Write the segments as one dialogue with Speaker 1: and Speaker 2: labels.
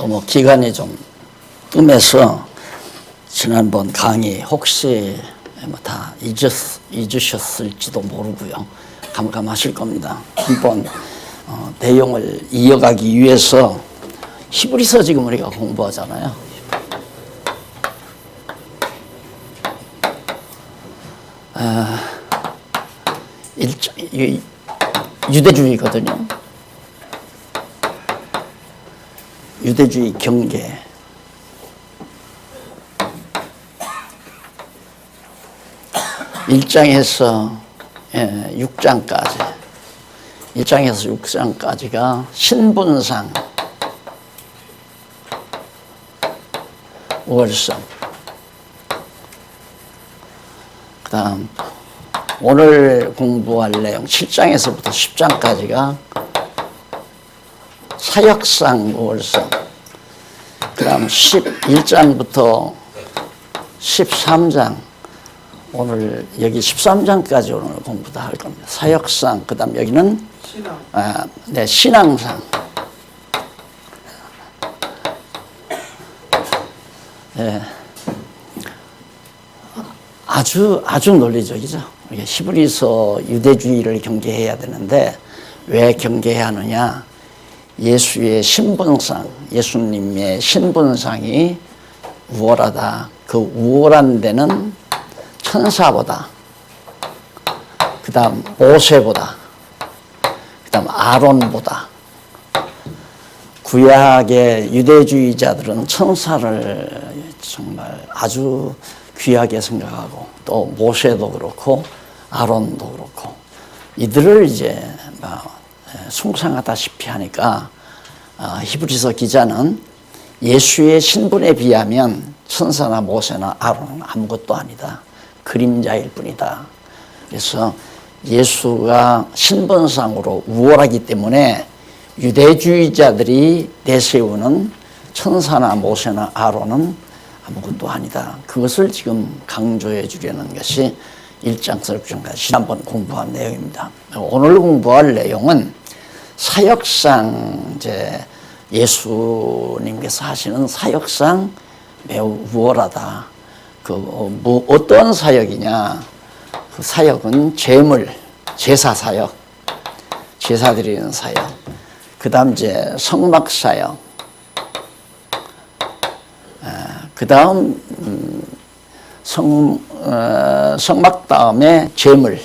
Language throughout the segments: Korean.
Speaker 1: 너무 기간이 좀 뜸해서 지난번 강의 혹시 다 잊으셨을지도 모르고요. 감감하실 겁니다. 한번 내용을 이어가기 위해서 히브리서 지금 우리가 공부하잖아요. 유대주의거든요. 유대주의 경계. 일장에서 6장까지 1장에서 6장까지가 신분상 우월성. 그 다음 오늘 공부할 내용 7장에서부터 10장까지가 사역상 우월성. 그 다음 11장부터 13장, 오늘 여기 13장까지 오늘 공부 다 할 겁니다. 사역상, 그 다음 여기는 신앙상. 네. 아주 논리적이죠. 히브리서 유대주의를 경계해야 되는데 왜 경계해야 하느냐? 예수의 신분상, 예수님의 신분상이 우월하다. 그 우월한 데는 천사보다, 그 다음 모세보다, 그 다음 아론보다. 구약의 유대주의자들은 천사를 정말 아주 귀하게 생각하고 또 모세도 그렇고 아론도 그렇고 이들을 이제 숭상하다시피 하니까 히브리서 기자는 예수의 신분에 비하면 천사나 모세나 아론은 아무것도 아니다. 그림자일 뿐이다. 그래서 예수가 신분상으로 우월하기 때문에 유대주의자들이 내세우는 천사나 모세나 아론은 아무것도 아니다. 그것을 지금 강조해 주려는 것이 1장에서 6장까지 지난번 공부한 내용입니다. 오늘 공부할 내용은 사역상, 이제 예수님께서 하시는 사역상 매우 우월하다. 어떤 사역이냐? 그 사역은 제사 사역, 제사 드리는 사역. 그 다음 이제 성막 사역. 그 다음 성막 다음에 제물.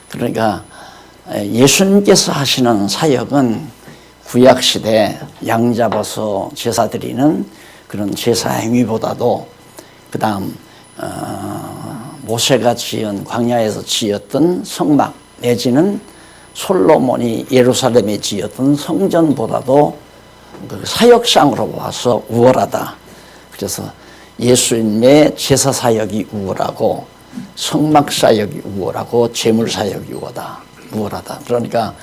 Speaker 1: 그러니까 예수님께서 하시는 사역은 구약시대 양 잡아서 제사 드리는 그런 제사 행위보다도 그 다음 모세가 광야에서 지었던 성막 내지는 솔로몬이 예루살렘에 지었던 성전보다도 그 사역상으로 봐서 우월하다. 그래서 예수님의 제사 사역이 우월하고 성막 사역이 우월하고 제물 사역이 우월하다. 그러니까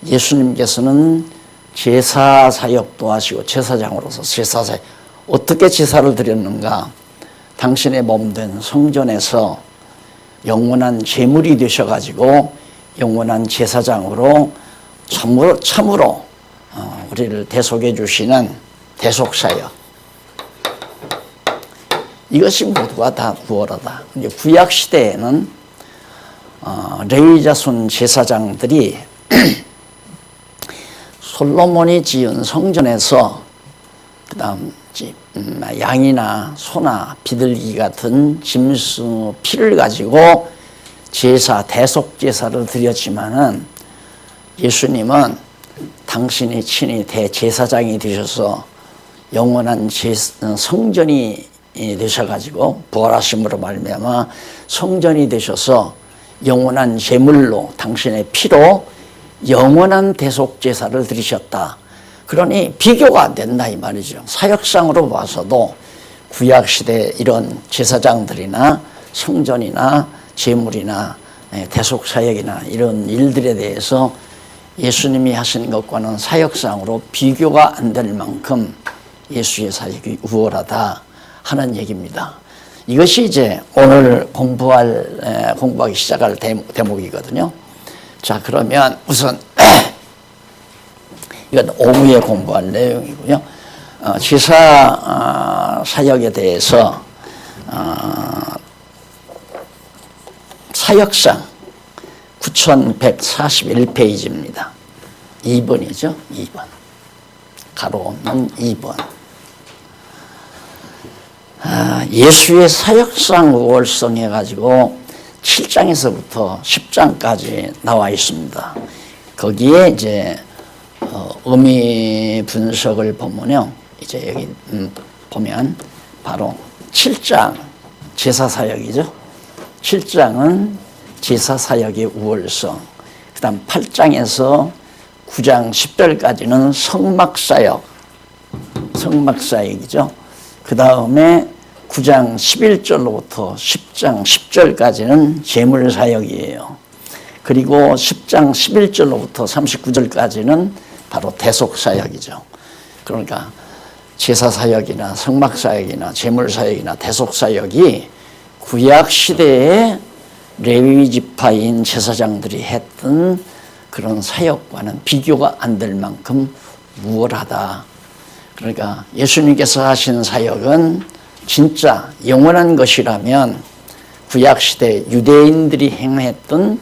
Speaker 1: 예수님께서는 제사 사역도 하시고 제사장으로서 제사 사역, 어떻게 제사를 드렸는가? 당신의 몸된 성전에서 영원한 제물이 되셔가지고 영원한 제사장으로 참으로 우리를 대속해 주시는 대속사역. 이것이 모두가 다 우월하다. 구약 시대에는 레위 자손 제사장들이 솔로몬이 지은 성전에서 그다음 양이나 소나 비둘기 같은 짐승 피를 가지고 대속 제사를 드렸지만은 예수님은 당신이 친히 대제사장이 되셔서 영원한 성전이 되셔가지고 부활하심으로 말미암아 성전이 되셔서 영원한 제물로 당신의 피로 영원한 대속 제사를 드리셨다. 그러니 비교가 안 된다 이 말이죠. 사역상으로 봐서도 구약시대 이런 제사장들이나 성전이나 제물이나 대속사역이나 이런 일들에 대해서 예수님이 하신 것과는 사역상으로 비교가 안 될 만큼 예수의 사역이 우월하다 하는 얘기입니다. 이것이 이제 오늘 공부하기 시작할 대목이거든요. 자, 그러면 우선 이건 오후에 공부할 내용이고요. 제사 사역에 대해서 사역상 9141페이지입니다. 2번이죠. 2번. 가로는 2번. 예수의 사역상 우월성 해가지고 7장에서부터 10장까지 나와 있습니다. 거기에 이제 의미 분석을 보면요. 이제 여기 보면 바로 7장 제사 사역이죠. 7장은 제사 사역의 우월성. 그다음 8장에서 9장 10절까지는 성막 사역이죠. 그 다음에 9장 11절로부터 10장 10절까지는 제물 사역이에요. 그리고 10장 11절로부터 39절까지는 바로 대속 사역이죠. 그러니까 제사 사역이나 성막 사역이나 제물 사역이나 대속 사역이 구약 시대에 레위 지파인 제사장들이 했던 그런 사역과는 비교가 안 될 만큼 우월하다. 그러니까 예수님께서 하신 사역은 진짜 영원한 것이라면 구약시대 유대인들이 행했던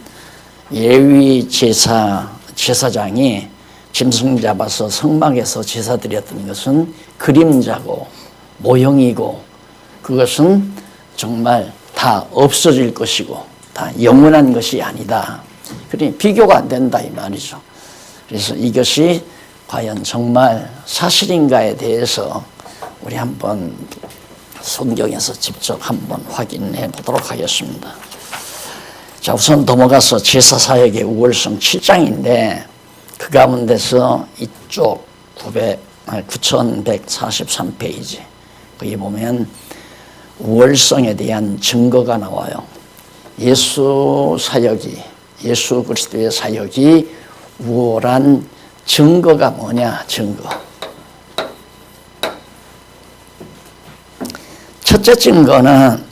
Speaker 1: 레위 제사장이 짐승 잡아서 성막에서 제사 드렸던 것은 그림자고 모형이고 그것은 정말 다 없어질 것이고 다 영원한 것이 아니다. 그러니 비교가 안 된다 이 말이죠. 그래서 이것이 과연 정말 사실인가에 대해서 우리 한번 성경에서 직접 한번 확인해 보도록 하겠습니다. 자, 우선 넘어가서 제사 사역의 우월성 7장인데 그 가운데서 이쪽 9143페이지 거기 보면 우월성에 대한 증거가 나와요. 예수 그리스도의 사역이 우월한 증거가 뭐냐? 증거. 첫째 증거는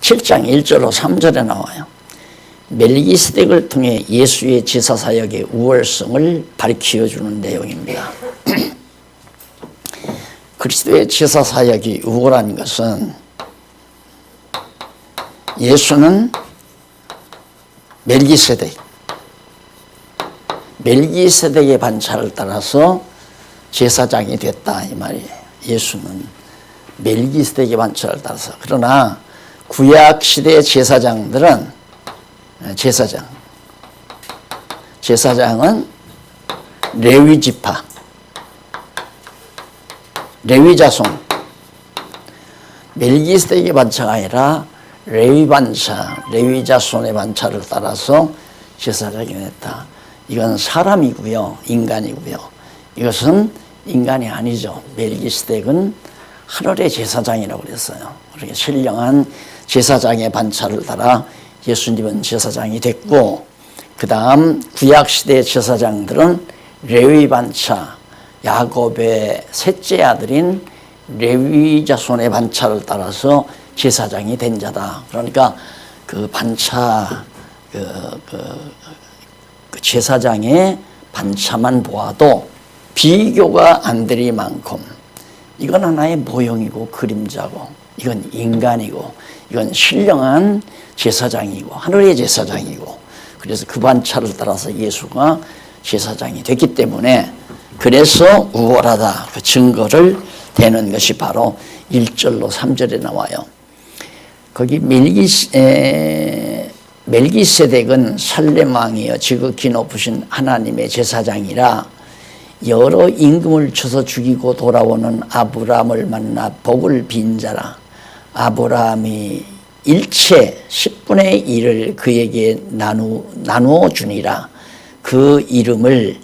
Speaker 1: 7장 1절로 3절에 나와요. 멜기세덱을 통해 예수의 제사 사역의 우월성을 밝혀주는 내용입니다. 그리스도의 제사 사역이 우월한 것은 예수는 멜기세덱의 반차를 따라서 제사장이 됐다 이 말이에요. 예수는 멜기세덱의 반차를 따라서. 그러나 구약 시대 제사장은 레위 지파, 레위 자손, 멜기세덱의 반차가 아니라 레위 자손의 반차를 따라서 제사장이 됐다. 이건 사람이고요, 인간이고요. 이것은 인간이 아니죠. 멜기세덱은 하늘의 제사장이라고 그랬어요. 그렇게 신령한 제사장의 반차를 따라 예수님은 제사장이 됐고, 그 다음 구약시대 제사장들은 레위 반차, 야곱의 셋째 아들인 레위 자손의 반차를 따라서 제사장이 된 자다. 그러니까 그 반차, 그 제사장의 반차만 보아도 비교가 안 될 만큼 이건 하나의 모형이고 그림자고 이건 인간이고 이건 신령한 제사장이고 하늘의 제사장이고 그래서 그 반차를 따라서 예수가 제사장이 됐기 때문에 그래서 우월하다 그 증거를 대는 것이 바로 1절로 3절에 나와요. 거기 멜기세덱은 살렘 왕이여 지극히 높으신 하나님의 제사장이라 여러 임금을 쳐서 죽이고 돌아오는 아브라함을 만나 복을 빈 자라. 아브라함이 일체 10분의 1을 그에게 나누어 주니라. 그 이름을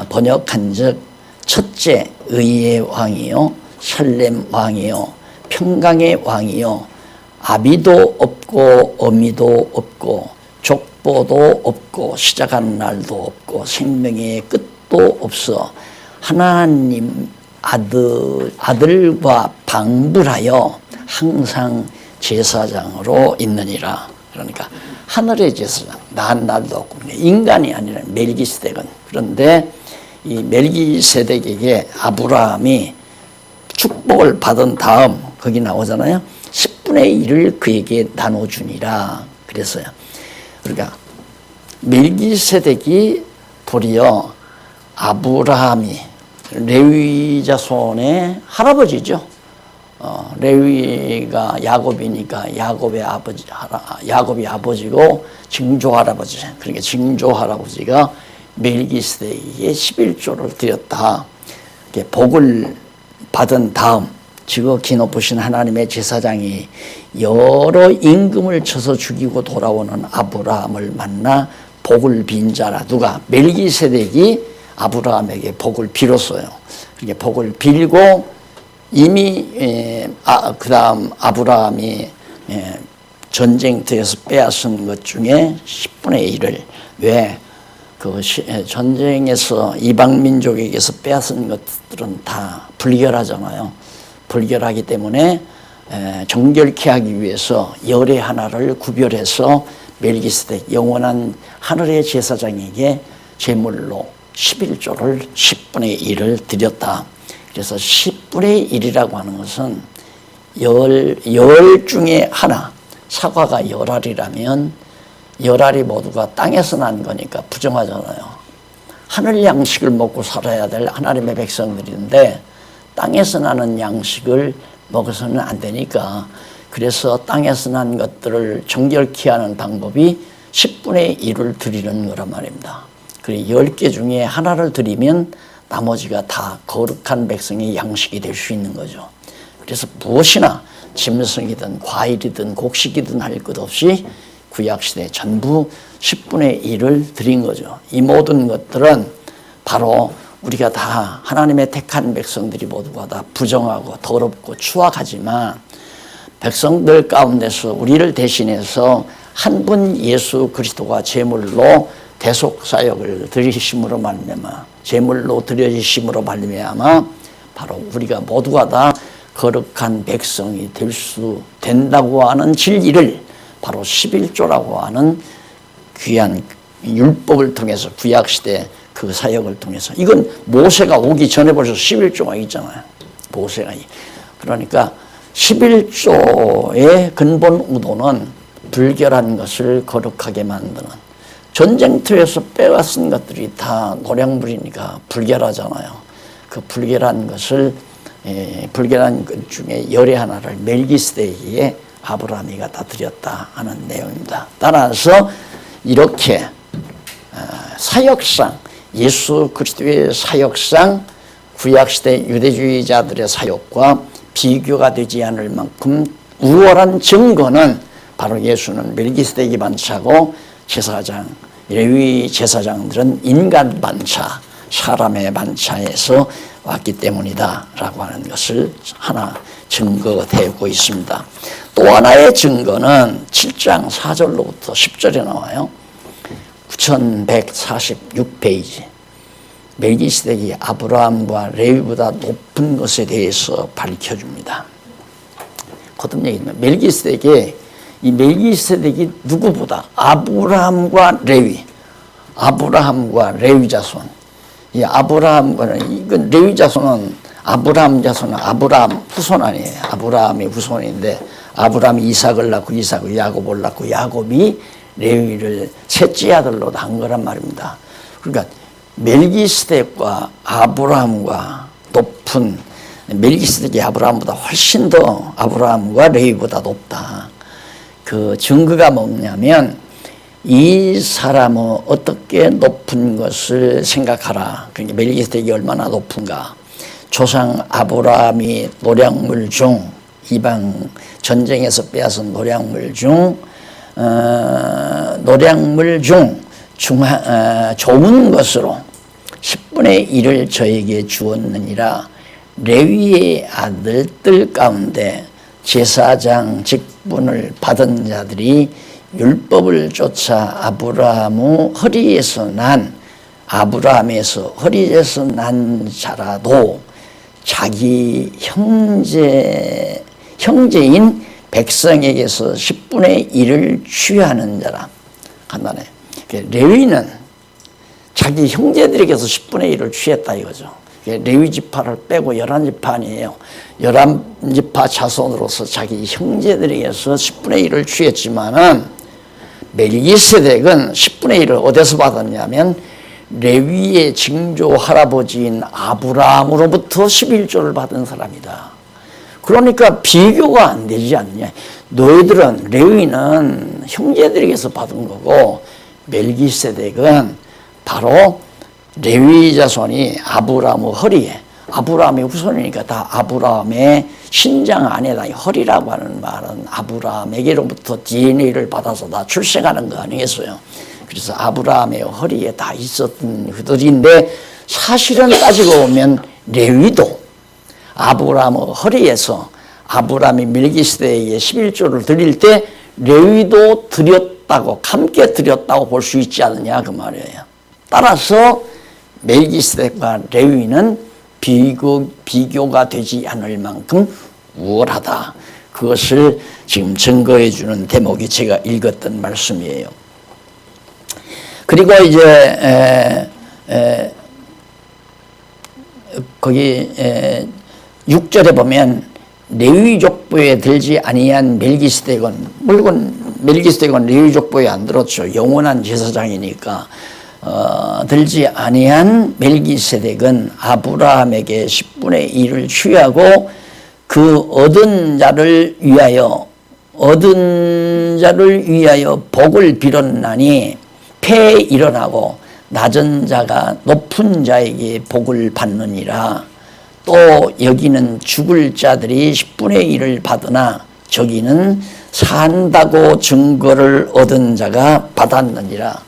Speaker 1: 번역한즉 첫째 의의 왕이요 살렘 왕이요 평강의 왕이요 아비도 없고 어미도 없고 족보도 없고 시작하는 날도 없고 생명의 끝도 없어 하나님 아들과 방불하여 항상 제사장으로 있느니라. 그러니까 하늘의 제사장, 나한 날도 없고 인간이 아니라 멜기세덱은. 그런데 이 멜기세덱에게 아브라함이 축복을 받은 다음 거기 나오잖아요. 10분의 1을 그에게 나눠주니라 그랬어요. 그러니까 멜기세덱이 도리어 아브라함이 레위 자손의 할아버지죠. 레위가 야곱이니까 야곱이 아버지고 증조 할아버지. 그러니까 증조 할아버지가 멜기세덱에게 11조를 드렸다. 복을 받은 다음 지극히 높으신 하나님의 제사장이 여러 임금을 쳐서 죽이고 돌아오는 아브라함을 만나 복을 빈 자라. 누가? 멜기세덱이 아브라함에게 복을 빌었어요. 그렇게 복을 빌고 이미 그 다음 아브라함이 전쟁터에서 빼앗은 것 중에 10분의 1을 왜 그 전쟁에서 이방 민족에게서 빼앗은 것들은 다 불결하잖아요. 불결하기 때문에 정결케 하기 위해서 열의 하나를 구별해서 멜기세덱 영원한 하늘의 제사장에게 제물로 11조를 10분의 1을 드렸다. 그래서 10분의 1이라고 하는 것은 열 중에 하나, 사과가 10알이라면 10알이 모두가 땅에서 난 거니까 부정하잖아요. 하늘 양식을 먹고 살아야 될 하나님의 백성들인데 땅에서 나는 양식을 먹어서는 안 되니까, 그래서 땅에서 난 것들을 정결케 하는 방법이 10분의 1을 드리는 거란 말입니다. 그리고 10개 중에 하나를 드리면 나머지가 다 거룩한 백성의 양식이 될 수 있는 거죠. 그래서 무엇이나 짐승이든 과일이든 곡식이든 할 것 없이 구약시대에 전부 10분의 1을 드린 거죠. 이 모든 것들은 바로 우리가 다 하나님의 택한 백성들이 모두가 다 부정하고 더럽고 추악하지만 백성들 가운데서 우리를 대신해서 한 분 예수 그리스도가 제물로 대속사역을 드리심으로 말미암아, 제물로 드려지심으로 말미암아 바로 우리가 모두가 다 거룩한 백성이 될 수 된다고 하는 진리를 바로 11조라고 하는 귀한 율법을 통해서, 구약시대 그 사역을 통해서, 이건 모세가 오기 전에 벌써 11조가 있잖아요. 모세가. 그러니까 11조의 근본 의도는 불결한 것을 거룩하게 만드는, 전쟁터에서 빼앗은 것들이 다 노량물이니까 불결하잖아요. 그 불결한 것을, 불결한 것 중에 열의 하나를 멜기세덱에게 아브라함이가 다 드렸다 하는 내용입니다. 따라서 이렇게 사역상, 예수 그리스도의 사역상 구약시대 유대주의자들의 사역과 비교가 되지 않을 만큼 우월한 증거는 바로 예수는 멜기세덱이 반차고 제사장, 레위 제사장들은 인간 반차, 사람의 반차에서 왔기 때문이다 라고 하는 것을 하나 증거되고 있습니다. 또 하나의 증거는 7장 4절로부터 10절에 나와요. 9146페이지. 멜기세덱이 아브라함과 레위보다 높은 것에 대해서 밝혀줍니다. 거듭 얘기하면 이 멜기세덱이 누구보다 아브라함과 레위 자손, 이 이건 레위 자손은 아브라함 자손은 아브라함 후손 아니에요. 아브라함의 후손인데 아브라함이 이삭을 낳고 이삭이 야곱을 낳고 야곱이 레위를 셋째 아들로 낳은 거란 말입니다. 그러니까 멜기세덱과 아브라함과 높은, 멜기세덱이 아브라함보다 훨씬 더 아브라함과 레위보다 높다. 그 증거가 뭐냐면 이 사람은 어떻게 높은 것을 생각하라. 그러니까 멜기세덱이 얼마나 높은가. 조상 아브라함이 노량물 중, 이방 전쟁에서 빼앗은 노량물 중 좋은 것으로 10분의 1을 저에게 주었느니라. 레위의 아들들 가운데 제사장 직분을 받은 자들이 율법을 쫓아 아브라함에서 허리에서 난 자라도 자기 형제인 백성에게서 10분의 1을 취하는 자라. 간단해. 레위는 자기 형제들에게서 10분의 1을 취했다 이거죠. 레위 지파를 빼고 11지파 아니에요. 11지파 자손으로서 자기 형제들에게서 10분의 1을 취했지만은 멜기세덱은 10분의 1을 어디서 받았냐면 레위의 증조 할아버지인 아브라함으로부터 11조를 받은 사람이다. 그러니까 비교가 안 되지 않느냐. 너희들은 레위는 형제들에게서 받은 거고 멜기세덱은 바로 레위 자손이 아브라함의 허리에, 아브라함의 후손이니까 다 아브라함의 신장 안에다 허리라고 하는 말은 아브라함에게로부터 DNA를 받아서 다 출생하는 거 아니겠어요? 그래서 아브라함의 허리에 다 있었던 그들인데 사실은 따지고 보면 레위도 아브라함의 허리에서 아브라함이 멜기세덱에게 11조를 드릴 때 레위도 드렸다고 함께 드렸다고 볼 수 있지 않느냐 그 말이에요. 따라서 멜기세덱과 레위는 비교가 되지 않을 만큼 우월하다. 그것을 지금 증거해 주는 대목이 제가 읽었던 말씀이에요. 그리고 이제 거기 6절에 보면 레위 족보에 들지 아니한 멜기세덱은 물론 멜기세덱은 레위 족보에 안 들었죠. 영원한 제사장이니까 들지 아니한 멜기세덱은 아브라함에게 10분의 1을 취하고 그 얻은 자를 위하여 복을 빌었나니 패에 일어나고 낮은 자가 높은 자에게 복을 받느니라. 또 여기는 죽을 자들이 10분의 1을 받으나 저기는 산다고 증거를 얻은 자가 받았느니라.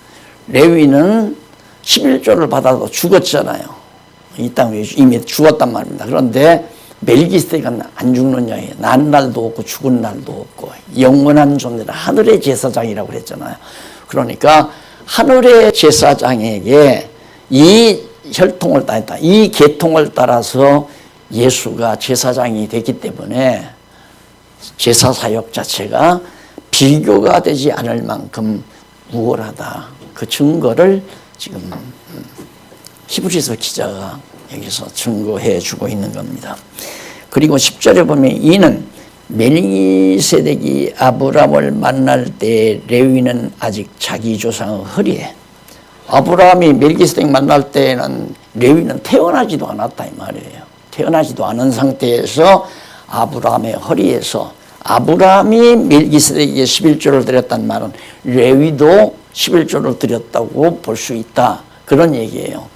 Speaker 1: 레위는 11조를 받아도 죽었잖아요. 이 땅에 이미 죽었단 말입니다. 그런데 멜기세덱은 안 죽는 자예요. 난 날도 없고 죽은 날도 없고 영원한 존재라. 하늘의 제사장이라고 그랬잖아요. 그러니까 하늘의 제사장에게 이 혈통을 따랐다. 이 계통을 따라서 예수가 제사장이 됐기 때문에 제사 사역 자체가 비교가 되지 않을 만큼 우월하다. 그 증거를 지금 히브리서 기자가 여기서 증거해 주고 있는 겁니다. 그리고 10절에 보면 이는 멜기세덱이 아브라함을 만날 때 레위는 아직 자기 조상의 허리에, 아브라함이 멜기세덱 만날 때는 레위는 태어나지도 않았다 이 말이에요. 태어나지도 않은 상태에서 아브라함의 허리에서, 아브라함이 멜기세덱에게 11조를 드렸단 말은 레위도 11조를 드렸다고 볼 수 있다. 그런 얘기예요.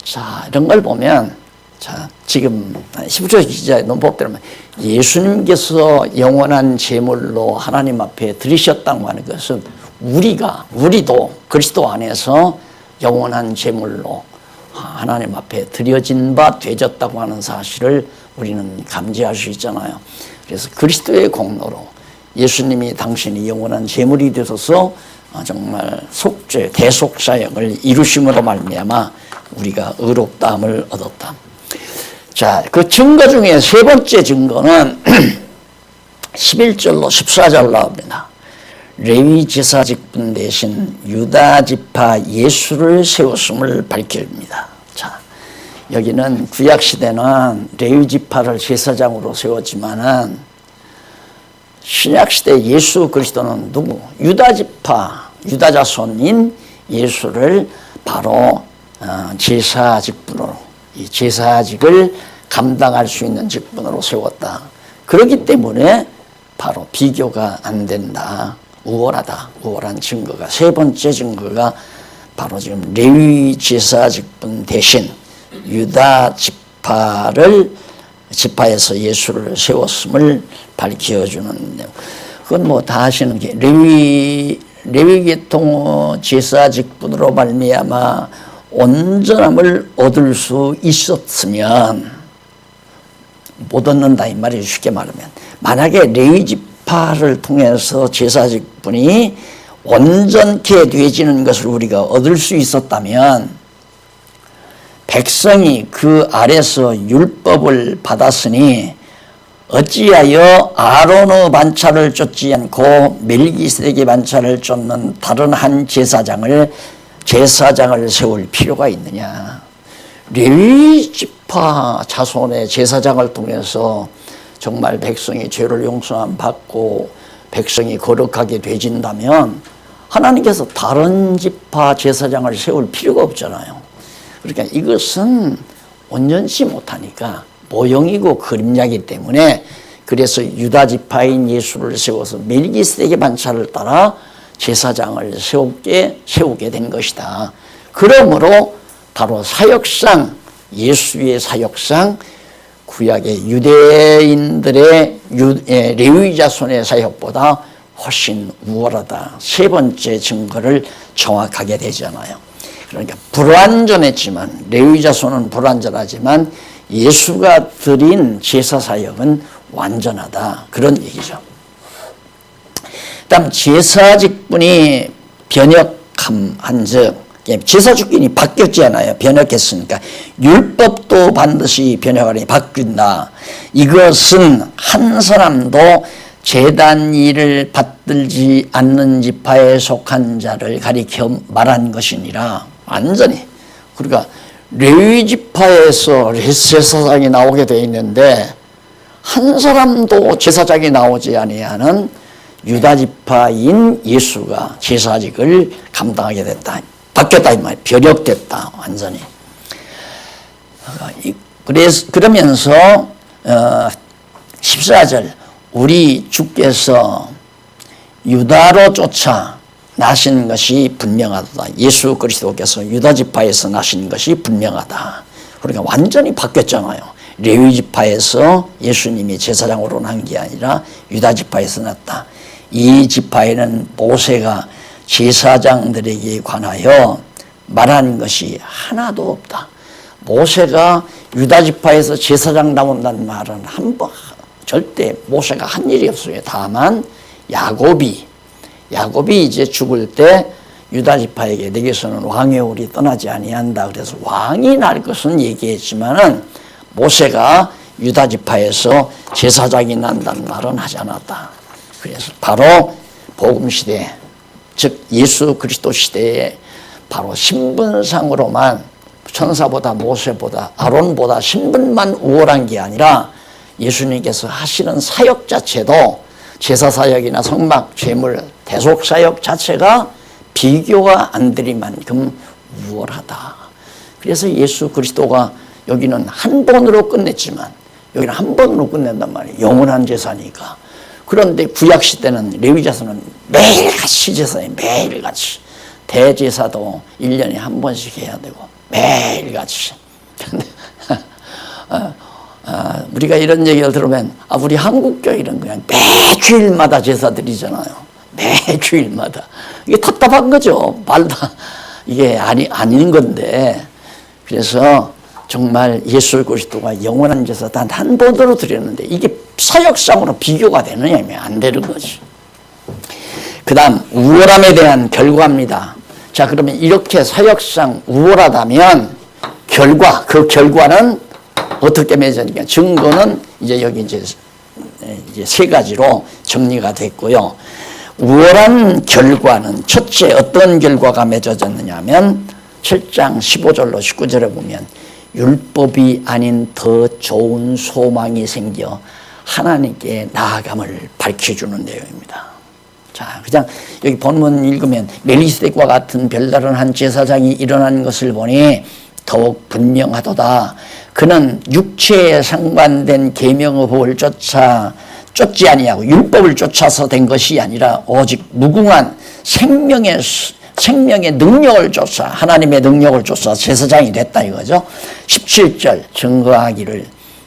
Speaker 1: 자, 이런 걸 보면, 자, 지금 10조 기자의 논법대로 예수님께서 영원한 제물로 하나님 앞에 드리셨다고 하는 것은 우리도 그리스도 안에서 영원한 제물로 하나님 앞에 드려진 바 되졌다고 하는 사실을 우리는 감지할 수 있잖아요. 그래서 그리스도의 공로로 예수님이 당신이 영원한 제물이 되셔서 정말 속죄, 대속사역을 이루심으로 말미암아 우리가 의롭다함을 얻었다. 자, 그 증거 중에 세 번째 증거는 11절로 14절 나옵니다. 레위 제사 직분 대신 유다 지파 예수를 세웠음을 밝힙니다. 자, 여기는 구약 시대는 레위 지파를 제사장으로 세웠지만은 신약 시대 예수 그리스도는 누구? 유다 지파, 유다 자손인 예수를 바로 제사 직분으로, 이 제사직을 감당할 수 있는 직분으로 세웠다. 그렇기 때문에 바로 비교가 안 된다. 우월하다. 우월한 증거가, 세 번째 증거가 바로 지금 레위 제사 직분 대신 유다 지파에서 예수를 세웠음을 밝혀주는 내용. 그건 뭐 다 아시는 게 레위 계통 제사 직분으로 말미암아 온전함을 얻을 수 있었으면 못 얻는다 이 말이에요. 쉽게 말하면 만약에 레위 지파를 통해서 제사 직분이 온전케 되어지는 것을 우리가 얻을 수 있었다면 백성이 그 아래서 율법을 받았으니 어찌하여 아론의 반차를 쫓지 않고 멜기세덱의 반차를 쫓는 다른 한 제사장을 세울 필요가 있느냐. 레위 지파 자손의 제사장을 통해서 정말 백성이 죄를 용서함 받고 백성이 거룩하게 되진다면 하나님께서 다른 지파 제사장을 세울 필요가 없잖아요. 그러니까 이것은 온전치 못하니까 모형이고 그림자이기 때문에 그래서 유다 지파인 예수를 세워서 멜기세덱의 반차를 따라 제사장을 세우게 된 것이다. 그러므로 바로 사역상, 예수의 사역상 구약의 유대인들의 레위 자손의 사역보다 훨씬 우월하다. 세 번째 증거를 정확하게 되잖아요. 그러니까 불완전했지만 레위 자손은 불완전하지만 예수가 드린 제사 사역은 완전하다. 그런 얘기죠. 다음 제사 직분이 변혁한즉 제사 직분이 바뀌었잖아요. 변혁했으니까 율법도 반드시 변혁하니 바뀐다. 이것은 한 사람도 제단 일을 받들지 않는 지파에 속한 자를 가리켜 말한 것이니라. 완전히. 그러니까 레위 지파에서 제사장이 나오게 되어 있는데 한 사람도 제사장이 나오지 아니하는 유다 지파인 예수가 제사직을 감당하게 됐다. 바뀌었다 이 말이에요. 변혁됐다 완전히. 그러면서 14절 우리 주께서 유다로 쫓아 나신 것이 분명하다. 예수 그리스도께서 유다 지파에서 나신 것이 분명하다. 그러니까 완전히 바뀌었잖아요. 레위 지파에서 예수님이 제사장으로 난 게 아니라 유다 지파에서 났다. 이 지파에는 모세가 제사장들에게 관하여 말한 것이 하나도 없다. 모세가 유다 지파에서 제사장 나온다는 말은 절대 모세가 한 일이 없어요. 다만 야곱이 이제 죽을 때 유다 지파에게 내게서는 왕의 올이 떠나지 아니한다. 그래서 왕이 날 것은 얘기했지만은 모세가 유다 지파에서 제사장이 난다는 말은 하지 않았다. 그래서 바로 복음 시대, 즉 예수 그리스도 시대에 바로 신분상으로만 천사보다 모세보다 아론보다 신분만 우월한 게 아니라 예수님께서 하시는 사역 자체도 제사 사역이나 성막, 제물, 대속 사역 자체가 비교가 안 될 만큼 우월하다. 그래서 예수 그리스도가 여기는 한 번으로 끝냈지만 여기는 한 번으로 끝낸단 말이에요. 영원한 제사니까. 그런데 구약 시대는 레위 자손은 매일같이 제사해. 매일같이. 대제사도 1년에 한 번씩 해야 되고 매일같이. 우리가 이런 얘기를 들으면 우리 한국 교회는 그냥 매주일마다 제사 드리잖아요. 매주일마다. 이게 답답한 거죠. 말도 이게 아닌 건데. 그래서 정말 예수 그리스도가 영원한 제사 단 한 번으로 드렸는데 이게 사역상으로 비교가 되느냐 안 되는 거지. 그 다음 우월함에 대한 결과입니다. 자, 그러면 이렇게 사역상 우월하다면 그 결과는 어떻게 맺으니까 증거는 이제 여기 이제 세 가지로 정리가 됐고요. 우월한 결과는 첫째 어떤 결과가 맺어졌느냐 하면 7장 15절로 19절에 보면 율법이 아닌 더 좋은 소망이 생겨 하나님께 나아감을 밝혀주는 내용입니다. 자, 그냥 여기 본문 읽으면 멜기세덱과 같은 별다른 한 제사장이 일어난 것을 보니 더욱 분명하도다. 그는 육체에 상관된 계명의 법을 쫓지 아니하고 율법을 쫓아서 된 것이 아니라 오직 무궁한 생명의 능력을 쫓아 하나님의 능력을 쫓아 제사장이 됐다 이거죠. 17절 증거하기를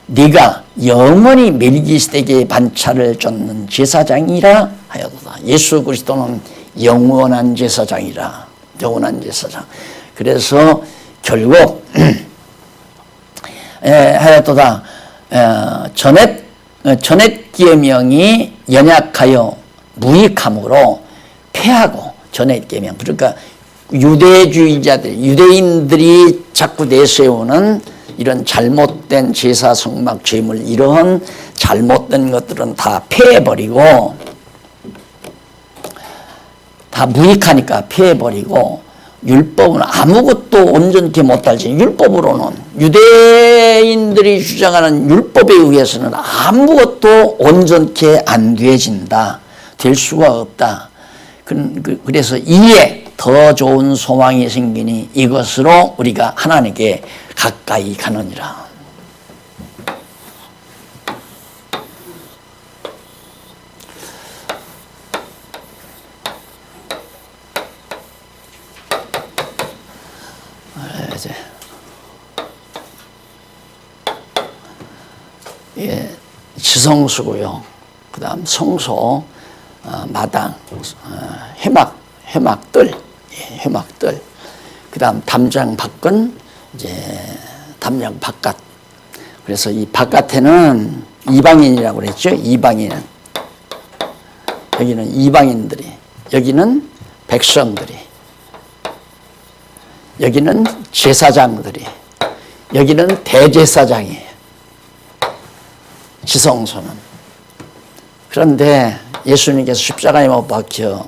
Speaker 1: 네가 영원히 멜기세덱의 반차를 쫓는 제사장이라 하였도다. 예수 그리스도는 영원한 제사장이라. 영원한 제사장. 그래서 결국 하였도다. 전옛 계명이 연약하여 무익함으로 폐하고 전옛 계명, 그러니까 유대주의자들, 유대인들이 자꾸 내세우는 이런 잘못된 제사 성막 제물 이런 잘못된 것들은 다 폐해버리고 다 무익하니까 폐해버리고 율법은 아무것도 온전케 못할지 율법으로는 유대인들이 주장하는 율법에 의해서는 아무것도 온전케 안 되어진다. 될 수가 없다. 그래서 이에 더 좋은 소망이 생기니 이것으로 우리가 하나님께 가까이 가느니라. 이제 예, 지성수고요. 그다음 성소, 마당, 회막들, 회막들. 그다음 담장 밖은 이제 담장 바깥. 그래서 이 바깥에는 이방인이라고 그랬죠. 이방인은 여기는 이방인들이, 여기는 백성들이, 여기는 제사장들이, 여기는 대제사장이에요. 지성소는. 그런데 예수님께서 십자가에 못 박혀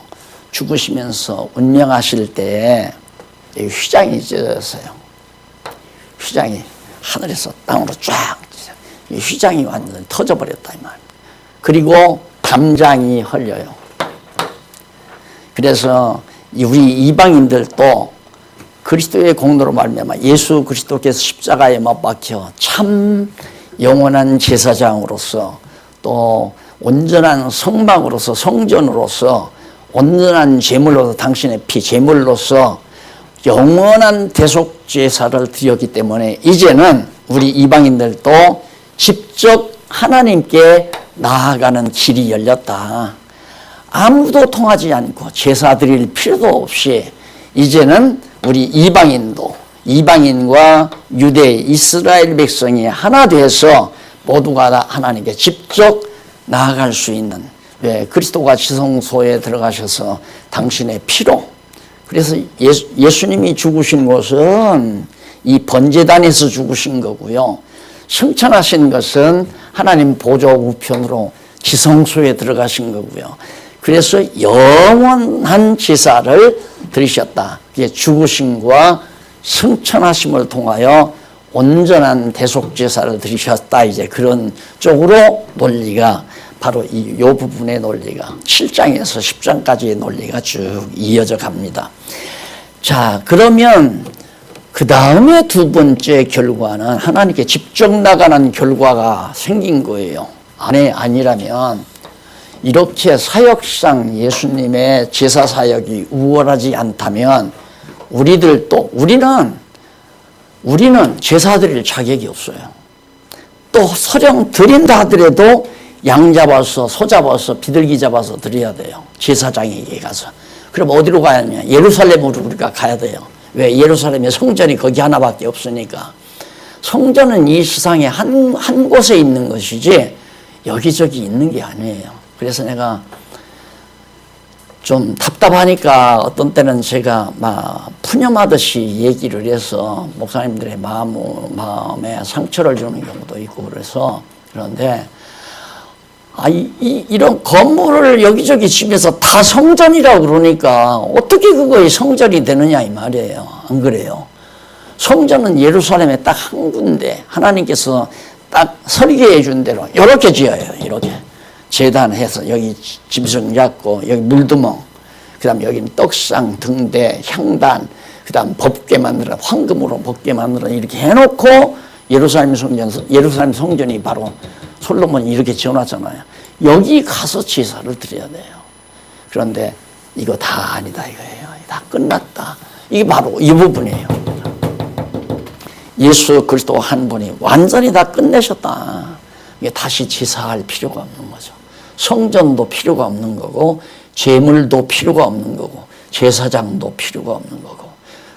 Speaker 1: 죽으시면서 운명하실 때 휘장이 찢어졌어요. 휘장이 하늘에서 땅으로 쫙 휘장이 완전히 터져버렸다 이 말. 그리고 담장이 흘려요. 그래서 우리 이방인들도 그리스도의 공로로 말미암아 예수 그리스도께서 십자가에 못 박혀 참 영원한 제사장으로서 또 온전한 성막으로서 성전으로서 온전한 제물로서 당신의 피 제물로서 영원한 대속 제사를 드렸기 때문에 이제는 우리 이방인들도 직접 하나님께 나아가는 길이 열렸다. 아무도 통하지 않고 제사 드릴 필요도 없이 이제는 우리 이방인과 유대 이스라엘 백성이 하나 돼서 모두가 다 하나님께 직접 나아갈 수 있는 그리스도가 지성소에 들어가셔서 당신의 피로 그래서 예수님이 죽으신 것은 이 번제단에서 죽으신 거고요. 승천하신 것은 하나님 보좌 우편으로 지성소에 들어가신 거고요. 그래서 영원한 제사를 드리셨다. 그게 죽으심과 승천하심을 통하여 온전한 대속 제사를 드리셨다. 이제 그런 쪽으로 논리가 바로 이 부분의 논리가 7장에서 10장까지의 논리가 쭉 이어져 갑니다. 자, 그러면 그 다음에 두 번째 결과는 하나님께 직접 나가는 결과가 생긴 거예요. 아니라면 이렇게 사역상 예수님의 제사 사역이 우월하지 않다면 우리는 제사 드릴 자격이 없어요. 또 서령 드린다 하더라도 양 잡아서 소 잡아서 비둘기 잡아서 드려야 돼요. 제사장에게 가서. 그럼 어디로 가야 하냐? 예루살렘으로 우리가 가야 돼요. 왜? 예루살렘에 성전이 거기 하나밖에 없으니까. 성전은 이 세상에 한 곳에 있는 것이지 여기저기 있는 게 아니에요. 그래서 내가 좀 답답하니까 어떤 때는 제가 막 푸념하듯이 얘기를 해서 목사님들의 마음에 상처를 주는 경우도 있고 그런데 이런 건물을 여기저기 집에서 다 성전이라고 그러니까 어떻게 그거에 성전이 되느냐 이 말이에요. 안 그래요? 성전은 예루살렘에 딱 한 군데 하나님께서 딱 설계해 준 대로 이렇게 지어요. 이렇게 제단해서 여기 짐승 잡고 여기 물두멍 그 다음 여기는 떡상 등대 향단 그 다음 법궤 만들어 황금으로 법궤 만들어 이렇게 해놓고 예루살렘 성전이 바로 솔로몬이 이렇게 지어놨잖아요. 여기 가서 제사를 드려야 돼요. 그런데 이거 다 아니다 이거예요. 다 끝났다. 이게 바로 이 부분이에요. 예수 그리스도 한 분이 완전히 다 끝내셨다. 이게 다시 제사할 필요가 없는 거죠. 성전도 필요가 없는 거고 제물도 필요가 없는 거고 제사장도 필요가 없는 거고.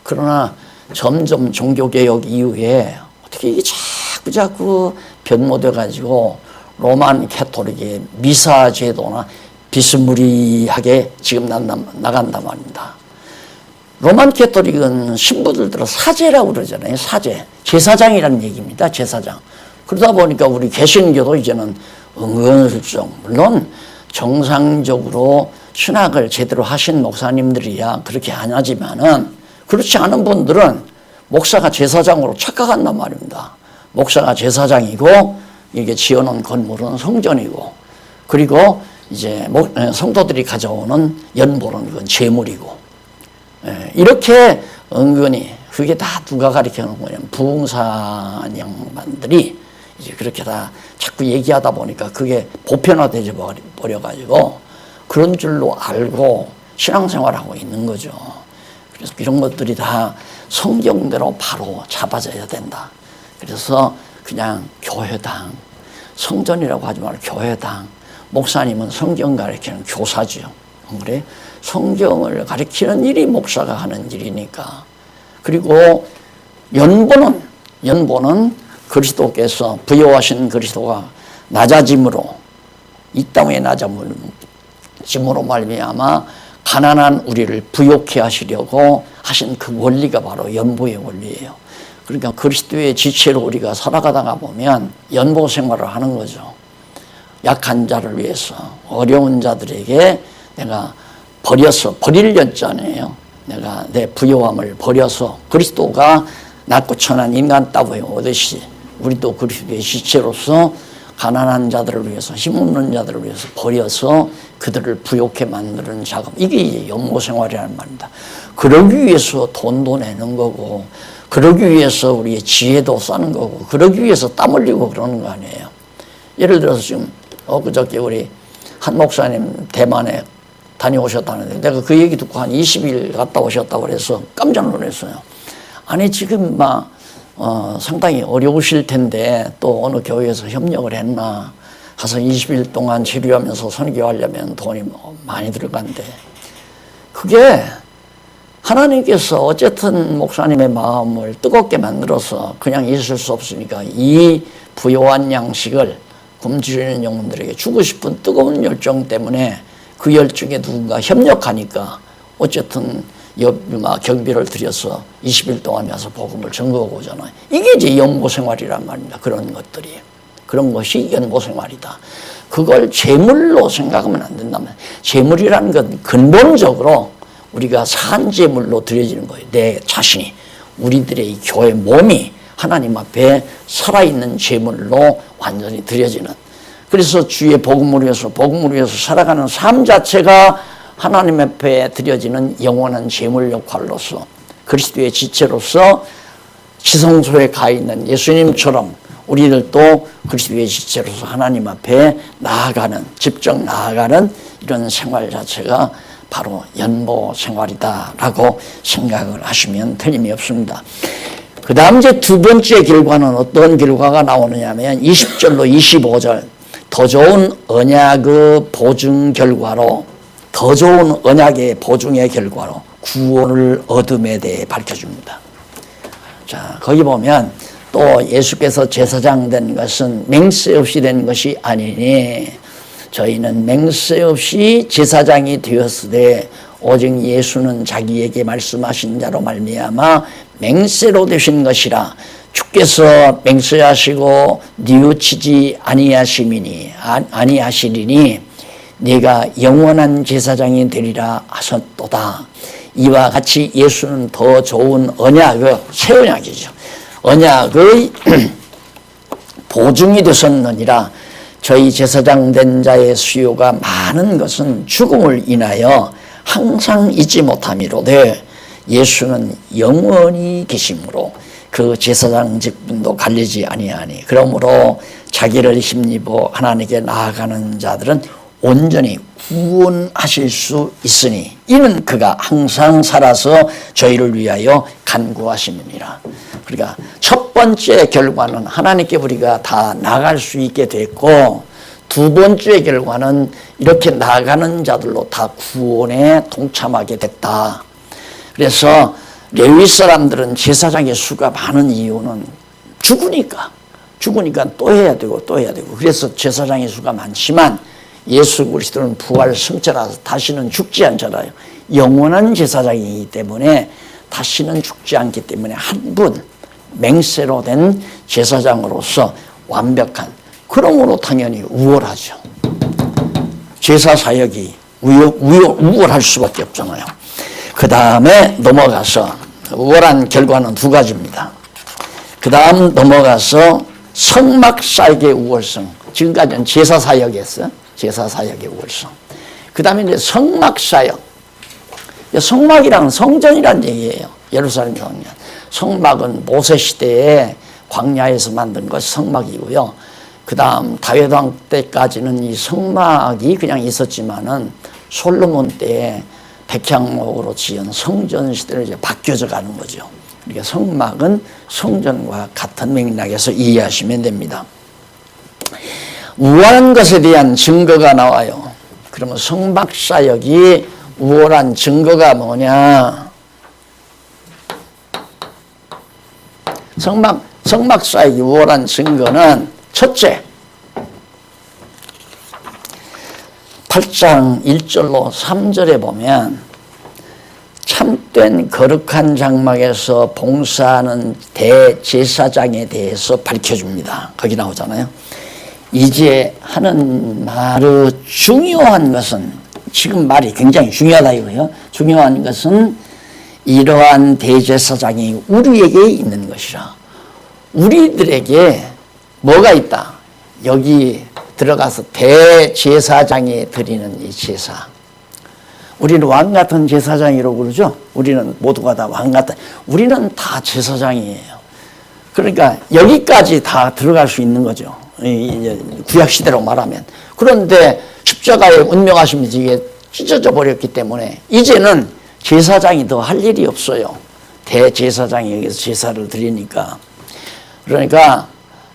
Speaker 1: 그러나 점점 종교개혁 이후에 어떻게 이게 자꾸 변모돼가지고 로만 캐토릭의 미사 제도나 비스무리하게 지금 나간단 말입니다. 로만 캐토릭은 신부들 들어 사제라고 그러잖아요. 사제. 제사장이라는 얘기입니다. 제사장. 그러다 보니까 우리 개신교도 이제는 은근슬쩍, 물론 정상적으로 신학을 제대로 하신 목사님들이야 그렇게 안 하지만은, 그렇지 않은 분들은 목사가 제사장으로 착각한단 말입니다. 목사가 제사장이고 이게 지어놓은 건물은 성전이고, 그리고 이제 성도들이 가져오는 연보는 그건 재물이고, 이렇게 은근히 그게 다 누가 가르쳐 놓은 거냐면 부흥산 양반들이 이제 그렇게 다 자꾸 얘기하다 보니까 그게 보편화되어 버려가지고 그런 줄로 알고 신앙생활하고 있는 거죠. 그래서 이런 것들이 다 성경대로 바로 잡아져야 된다. 그래서 그냥 교회당, 성전이라고 하지 말고 교회당, 목사님은 성경 가르치는 교사죠. 그래? 성경을 가르치는 일이 목사가 하는 일이니까. 그리고 연보는 그리스도께서 부여하신 그리스도가 낮아짐으로, 이 땅의 낮아짐으로 말미암아 가난한 우리를 부욕해 하시려고 하신 그 원리가 바로 연보의 원리예요. 그러니까 그리스도의 지체로 우리가 살아가다가 보면 연보 생활을 하는 거죠. 약한 자를 위해서, 어려운 자들에게 내가 버릴 연자네요. 내가 내 부요함을 버려서 그리스도가 낮고 천한 인간 따위에 오듯이 우리도 그리스도의 지체로서 가난한 자들을 위해서, 힘없는 자들을 위해서 버려서 그들을 부욕해 만드는 작업, 이게 이제 연보 생활이라는 말입니다. 그러기 위해서 돈도 내는 거고, 그러기 위해서 우리의 지혜도 쌓는 거고, 그러기 위해서 땀 흘리고 그러는 거 아니에요. 예를 들어서 지금 그저께 우리 한 목사님 대만에 다녀오셨다는데, 내가 그 얘기 듣고 한 20일 갔다 오셨다고 그래서 깜짝 놀랐어요. 아니 지금 상당히 어려우실 텐데 또 어느 교회에서 협력을 했나, 가서 20일 동안 치료하면서 선교하려면 돈이 많이 들어간대. 그게 하나님께서 어쨌든 목사님의 마음을 뜨겁게 만들어서 그냥 있을 수 없으니까 이 부요한 양식을 굶주리는 영혼들에게 주고 싶은 뜨거운 열정 때문에 그 열정에 누군가 협력하니까 어쨌든 경비를 들여서 20일 동안 와서 복음을 전거하고 오잖아요. 이게 이제 연보생활이란 말입니다. 그런 것들이. 그런 것이 연보생활이다. 그걸 재물로 생각하면 안 된다면, 재물이라는 건 근본적으로 우리가 산재물로 드려지는 거예요. 내 자신이, 우리들의 이 교회 몸이 하나님 앞에 살아있는 재물로 완전히 드려지는. 그래서 주의 복음을 위해서 살아가는 삶 자체가 하나님 앞에 드려지는 영원한 재물 역할로서, 그리스도의 지체로서 지성소에 가 있는 예수님처럼 우리들도 그리스도의 지체로서 하나님 앞에 직접 나아가는 이런 생활 자체가 바로 연보 생활이다라고 생각을 하시면 틀림이 없습니다. 그 다음 이제 두 번째 결과는 어떤 결과가 나오느냐 하면 20절로 25절, 더 좋은 언약의 보증 결과로, 더 좋은 언약의 보증의 결과로 구원을 얻음에 대해 밝혀줍니다. 자, 거기 보면 또 예수께서 제사장 된 것은 맹세 없이 된 것이 아니니 저희는 맹세 없이 제사장이 되었으되 오직 예수는 자기에게 말씀하신 자로 말미암아 맹세로 되신 것이라. 주께서 맹세하시고 뉘우치지 아니하시리니 네가 영원한 제사장이 되리라 하셨도다. 이와 같이 예수는 더 좋은 언약의, 새 언약이죠, 언약의 보증이 되셨느니라. 저희 제사장 된 자의 수요가 많은 것은 죽음을 인하여 항상 잊지 못함이로되 예수는 영원히 계심으로 그 제사장 직분도 갈리지 아니하니 그러므로 자기를 힘입어 하나님께 나아가는 자들은 온전히 구원하실 수 있으니 이는 그가 항상 살아서 저희를 위하여 간구하심이니라. 그러니까 첫 번째 결과는 하나님께 우리가 다 나아갈 수 있게 됐고, 두 번째 결과는 이렇게 나아가는 자들로 다 구원에 동참하게 됐다. 그래서 레위 사람들은 제사장의 수가 많은 이유는 죽으니까 또 해야 되고 그래서 제사장의 수가 많지만, 예수 그리스도는 부활 승천하서 다시는 죽지 않잖아요. 영원한 제사장이기 때문에 다시는 죽지 않기 때문에 한 분 맹세로 된 제사장으로서 완벽한, 그러므로 당연히 우월하죠. 제사 사역이 우월할 수밖에 없잖아요. 그 다음에 넘어가서 우월한 결과는 두 가지입니다. 그 다음 넘어가서 성막 사역의 우월성. 지금까지는 제사 사역이었어요. 제사 사역의 우월성. 그 다음에 이제 성막 사역. 성막이란 성전이란 얘기예요. 예루살렘 성전. 성막은 모세 시대에 광야에서 만든 것이 성막이고요. 그 다음 다윗 왕 때까지는 이 성막이 그냥 있었지만은 솔로몬 때에 백향목으로 지은 성전 시대로 이제 바뀌어져 가는 거죠. 그러니까 성막은 성전과 같은 맥락에서 이해하시면 됩니다. 우월한 것에 대한 증거가 나와요. 그러면 성막 사역이 우월한 증거가 뭐냐? 성막 사역이 우월한 증거는 첫째, 8장 1절로 3절에 보면 참된 거룩한 장막에서 봉사하는 대제사장에 대해서 밝혀줍니다. 거기 나오잖아요. 이제 하는 말의 중요한 것은, 지금 말이 굉장히 중요하다 이거예요. 중요한 것은 이러한 대제사장이 우리에게 있는 것이라. 우리들에게 뭐가 있다? 여기 들어가서 대제사장이 드리는 이 제사. 우리는 왕 같은 제사장이라고 그러죠. 우리는 모두가 다 왕 같은, 우리는 다 제사장이에요. 그러니까 여기까지 다 들어갈 수 있는 거죠. 이제 구약 시대로 말하면. 그런데 십자가의 운명하심이 이게 찢어져 버렸기 때문에 이제는 제사장이 더 할 일이 없어요. 대제사장이 여기서 제사를 드리니까. 그러니까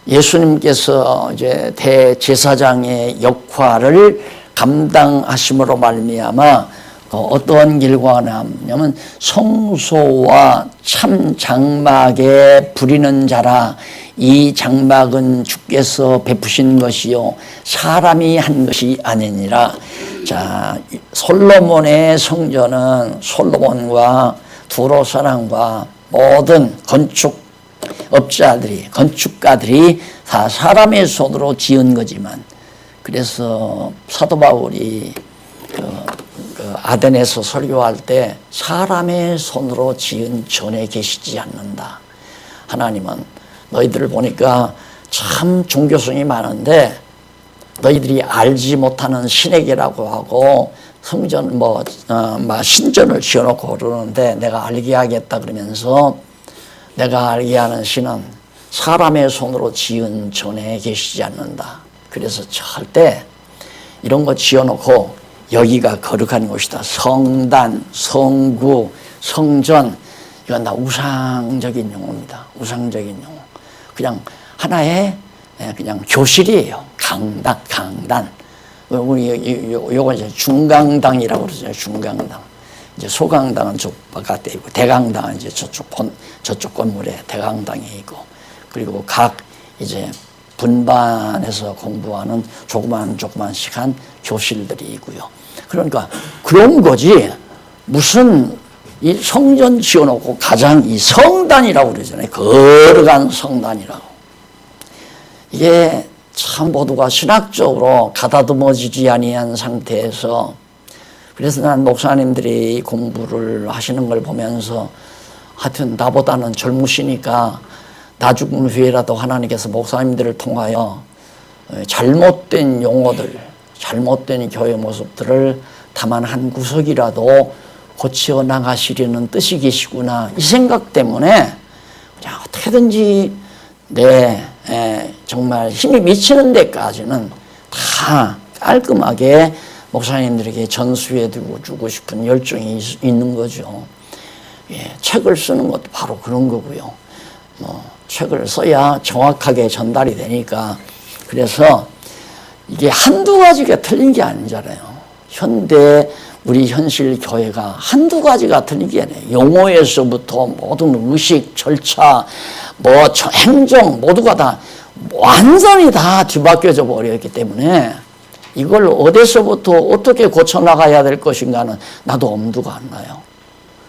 Speaker 1: 예수님께서 이제 대제사장의 역할을 감당하심으로 말미암아 어떤 결과가 나냐면 성소와 참 장막에 부리는 자라. 이 장막은 주께서 베푸신 것이요 사람이 한 것이 아니니라. 자, 솔로몬의 성전은 솔로몬과 두로 사람과 모든 건축가들이 다 사람의 손으로 지은 거지만, 그래서 사도 바울이 아덴에서 설교할 때 사람의 손으로 지은 전에 계시지 않는다. 하나님은 너희들을 보니까 참 종교성이 많은데 너희들이 알지 못하는 신에게라고 하고 성전 신전을 지어놓고 그러는데 내가 알게 하겠다 그러면서, 내가 알게 하는 신은 사람의 손으로 지은 전에 계시지 않는다. 그래서 절대 이런 거 지어놓고 여기가 거룩한 곳이다. 성단, 성구, 성전, 이건 다 우상적인 용어입니다. 우상적인 용어. 그냥 하나의 그냥 교실이에요. 강단. 요거 이제 중강당이라고 그러죠. 중강당. 이제 소강당은 저 바깥에 있고, 대강당은 이제 저쪽 건물에 대강당이 있고, 그리고 각 이제 분반해서 공부하는 조그만식한 교실들이 있고요. 그러니까 그런 거지, 무슨 이 성전 지어놓고 가장 이 성단이라고 그러잖아요. 거룩한 성단이라고. 이게 참 모두가 신학적으로 가다듬어지지 아니한 상태에서, 그래서 난 목사님들이 공부를 하시는 걸 보면서 하여튼 나보다는 젊으시니까 나 죽은 후에라도 하나님께서 목사님들을 통하여 잘못된 용어들, 잘못된 교회 모습들을 다만 한 구석이라도 고쳐 나가시려는 뜻이 계시구나, 이 생각 때문에 그냥 어떻게든지 정말 힘이 미치는 데까지는 다 깔끔하게 목사님들에게 전수해 주고 싶은 열정이 있는 거죠. 예, 책을 쓰는 것도 바로 그런 거고요. 책을 써야 정확하게 전달이 되니까. 그래서 이게 한두 가지가 틀린 게 아니잖아요. 우리 현실 교회가 한두 가지가 틀린 게 아니에요. 용어에서부터 모든 의식, 절차, 행정 모두가 다 완전히 다 뒤바뀌어져 버렸기 때문에 이걸 어디서부터 어떻게 고쳐나가야 될 것인가는 나도 엄두가 안 나요.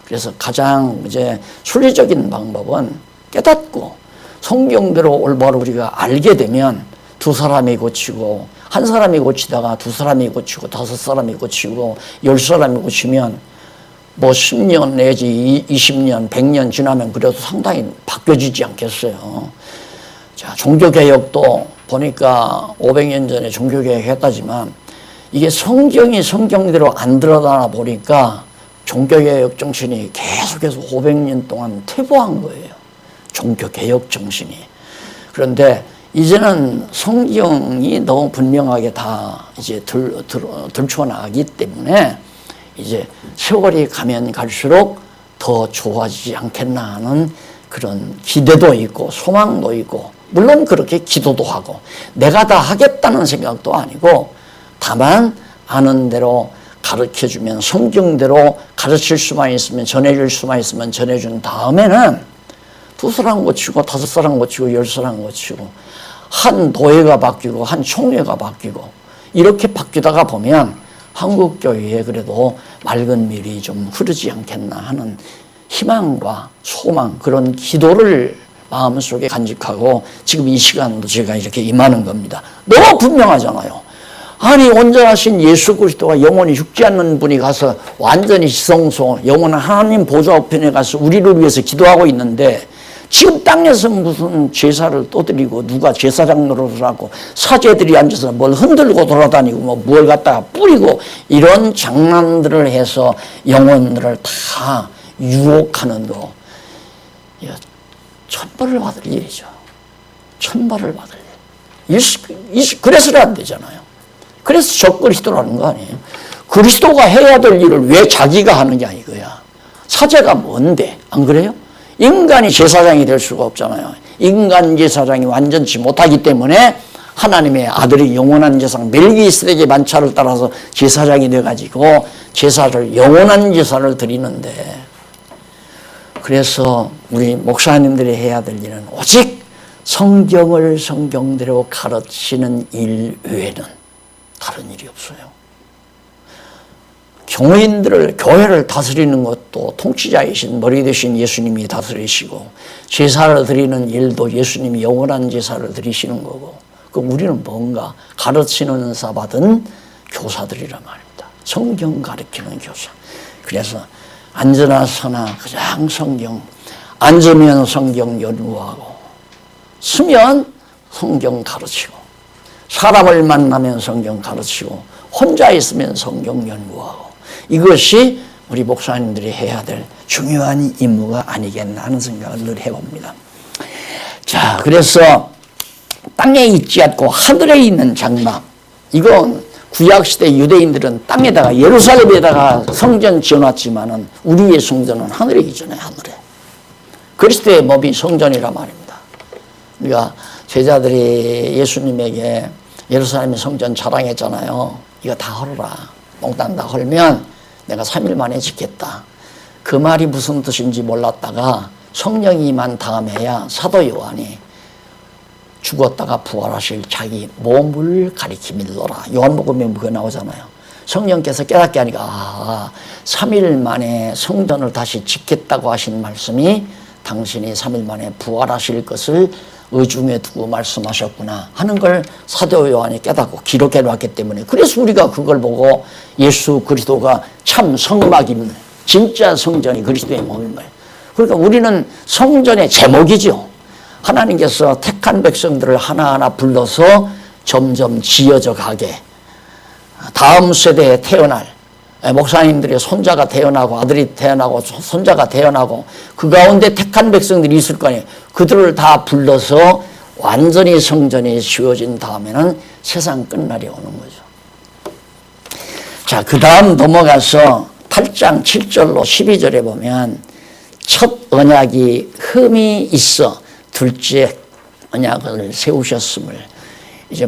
Speaker 1: 그래서 가장 이제 순리적인 방법은 깨닫고 성경대로 올바로 우리가 알게 되면 두 사람이 고치고 한 사람이 고치다가 두 사람이 고치고 다섯 사람이 고치고 10사람이 고치면 뭐 10년 내지 20년, 100년 지나면 그래도 상당히 바뀌어지지 않겠어요. 자, 종교개혁도 보니까 500년 전에 종교개혁 했다지만 이게 성경이 성경대로 안 드러나나 보니까 종교개혁 정신이 계속해서 500년 동안 퇴보한 거예요. 종교개혁 정신이. 그런데 이제는 성경이 너무 분명하게 다 이제 들춰나가기 때문에 이제 세월이 가면 갈수록 더 좋아지지 않겠나 하는 그런 기대도 있고 소망도 있고, 물론 그렇게 기도도 하고 내가 다 하겠다는 생각도 아니고, 다만 아는 대로 가르쳐주면 성경대로 가르칠 수만 있으면 전해줄 수만 있으면 전해준 다음에는 두 사람 고치고 다섯 사람 고치고 10사람 고치고 한 도회가 바뀌고 한 총회가 바뀌고 이렇게 바뀌다가 보면 한국 교회에 그래도 맑은 밀이 좀 흐르지 않겠나 하는 희망과 소망, 그런 기도를 마음속에 간직하고 지금 이 시간도 제가 이렇게 임하는 겁니다. 너무 분명하잖아요. 아니, 온전하신 예수 그리스도가 영원히 죽지 않는 분이 가서 완전히 지성소 영원한 하나님 보좌 우편에 가서 우리를 위해서 기도하고 있는데, 지금 땅에서 무슨 제사를 떠드리고 누가 제사장 노릇을 하고 사제들이 앉아서 뭘 흔들고 돌아다니고 뭐 뭘 갖다가 뿌리고 이런 장난들을 해서 영혼들을 다 유혹하는 거, 천벌을 받을 일이죠. 천벌을 받을 일. 그래서는 안 되잖아요. 그래서 적그리스도라는 거 아니에요. 그리스도가 해야 될 일을 왜 자기가 하느냐 이거야. 사제가 뭔데, 안 그래요? 인간이 제사장이 될 수가 없잖아요. 인간 제사장이 완전치 못하기 때문에 하나님의 아들이 영원한 제사장 멜기세덱의 만차를 따라서 제사장이 돼가지고 제사를, 영원한 제사를 드리는데, 그래서 우리 목사님들이 해야 될 일은 오직 성경을 성경대로 가르치는 일 외에는 다른 일이 없어요. 교회를 다스리는 것도 통치자이신 머리 되신 예수님이 다스리시고, 제사를 드리는 일도 예수님이 영원한 제사를 드리시는 거고, 그럼 우리는 뭔가 가르치는 은사 받은 교사들이란 말입니다. 성경 가르치는 교사. 그래서 앉으나 서나 그냥 성경, 앉으면 성경 연구하고, 서면 성경 가르치고, 사람을 만나면 성경 가르치고, 혼자 있으면 성경 연구하고, 이것이 우리 목사님들이 해야 될 중요한 임무가 아니겠나 하는 생각을 늘 해봅니다. 자, 그래서 땅에 있지 않고 하늘에 있는 장막, 이건 구약시대 유대인들은 땅에다가 예루살렘에다가 성전 지어놨지만은 우리의 성전은 하늘에 있잖아요. 하늘에. 그리스도의 몸이 성전이라 말입니다. 우리가 제자들이 예수님에게 예루살렘의 성전 자랑했잖아요. 이거 다 헐어라. 몽땅 다 헐면 내가 3일 만에 짓겠다. 그 말이 무슨 뜻인지 몰랐다가 성령이 임한 다음에야 사도 요한이 죽었다가 부활하실 자기 몸을 가리키밀로라. 요한복음에 그거 나오잖아요. 성령께서 깨닫게 하니까 3일 만에 성전을 다시 짓겠다고 하신 말씀이 당신이 3일 만에 부활하실 것을 의중에 두고 말씀하셨구나 하는 걸 사도 요한이 깨닫고 기록해 놨기 때문에, 그래서 우리가 그걸 보고 예수 그리스도가 참 성막임을, 진짜 성전이 그리스도의 몸임을, 그러니까 우리는 성전의 제목이죠. 하나님께서 택한 백성들을 하나하나 불러서 점점 지어져 가게, 다음 세대에 태어날 목사님들의 손자가 태어나고 아들이 태어나고 손자가 태어나고 그 가운데 택한 백성들이 있을 거 아니에요. 그들을 다 불러서 완전히 성전이 지어진 다음에는 세상 끝날이 오는 거죠. 자, 그 다음 넘어가서 8장 7절로 12절에 보면 첫 언약이 흠이 있어 둘째 언약을 세우셨음을, 이제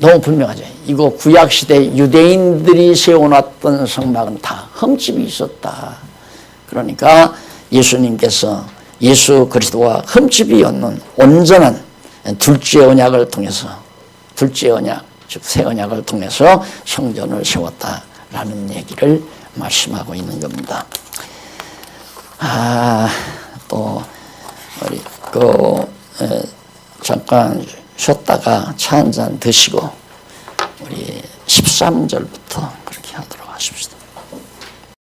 Speaker 1: 너무 분명하죠. 이거 구약시대 유대인들이 세워놨던 성막은 다 흠집이 있었다. 그러니까 예수님께서 예수 그리스도와 흠집이 없는 온전한 둘째 언약을 통해서, 둘째 언약, 즉 새 언약을 통해서 성전을 세웠다라는 얘기를 말씀하고 있는 겁니다. 또 우리 잠깐 쉬었다가 차 한잔 드시고 우리 13절부터 그렇게 하도록 하십시다.